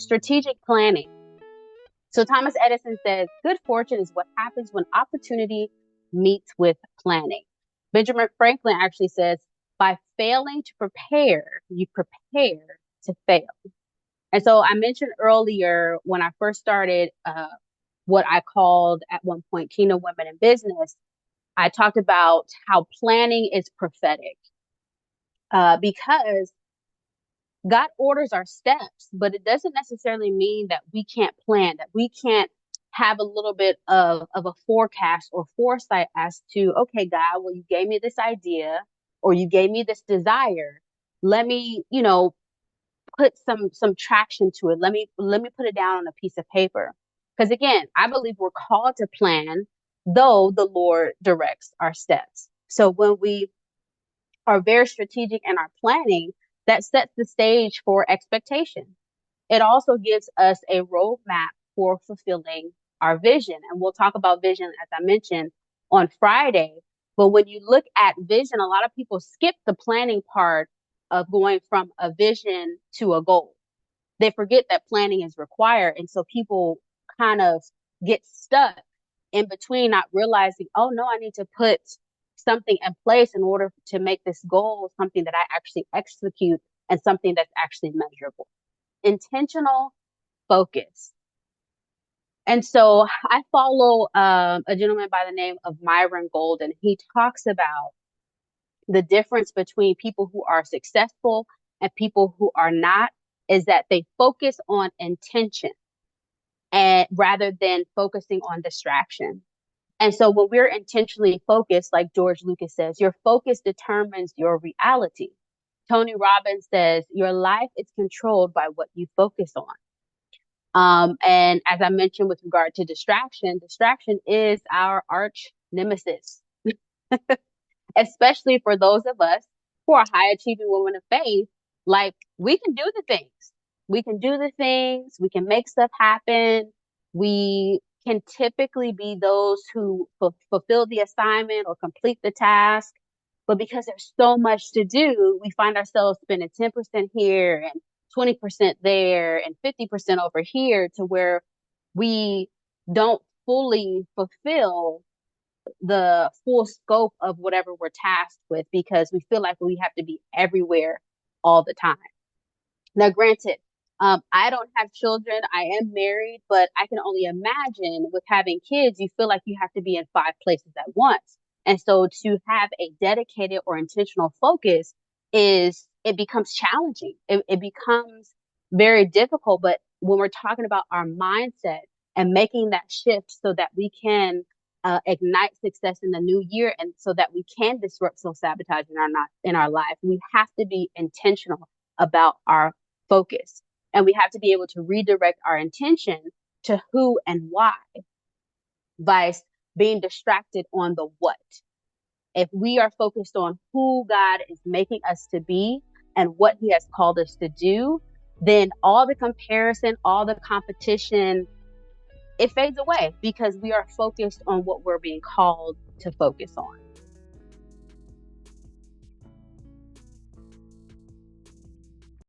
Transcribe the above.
strategic planning. So Thomas Edison says, good fortune is what happens when opportunity meets with planning. Benjamin Franklin actually says, by failing to prepare, you prepare to fail. And so I mentioned earlier when I first started what I called at one point Kingdom Women in Business, I talked about how planning is prophetic because God orders our steps, but it doesn't necessarily mean that we can't plan, that we can't have a little bit of a forecast or foresight as to, okay, God, well, you gave me this idea or you gave me this desire. Let me, put some traction to it. Let me put it down on a piece of paper. Because again, I believe we're called to plan, though the Lord directs our steps. So when we are very strategic in our planning, that sets the stage for expectation. It also gives us a roadmap for fulfilling our vision. And we'll talk about vision, as I mentioned, on Friday. But when you look at vision, a lot of people skip the planning part of going from a vision to a goal. They forget that planning is required. And so people kind of get stuck in between, not realizing, oh no, I need to put something in place in order to make this goal something that I actually execute and something that's actually measurable. Intentional focus. And so I follow a gentleman by the name of Myron Golden. He talks about the difference between people who are successful and people who are not is that they focus on intention and rather than focusing on distraction. And so when we're intentionally focused, like George Lucas says, your focus determines your reality. Tony Robbins says, your life is controlled by what you focus on. And as I mentioned with regard to distraction is our arch nemesis, especially for those of us who are high achieving women of faith. Like we can do the things. We can do the things. We can make stuff happen. We can typically be those who fulfill the assignment or complete the task. But because there's so much to do, we find ourselves spending 10% here and 20% there and 50% over here to where we don't fully fulfill the full scope of whatever we're tasked with because we feel like we have to be everywhere all the time. Now, granted, I don't have children. I am married, but I can only imagine with having kids, you feel like you have to be in 5 places at once. And so to have a dedicated or intentional focus it becomes challenging. It becomes very difficult. But when we're talking about our mindset and making that shift so that we can ignite success in the new year and so that we can disrupt self-sabotage in our life, we have to be intentional about our focus. And we have to be able to redirect our intention to who and why, vice being distracted on the what. If we are focused on who God is making us to be and what he has called us to do, then all the comparison, all the competition, it fades away because we are focused on what we're being called to focus on.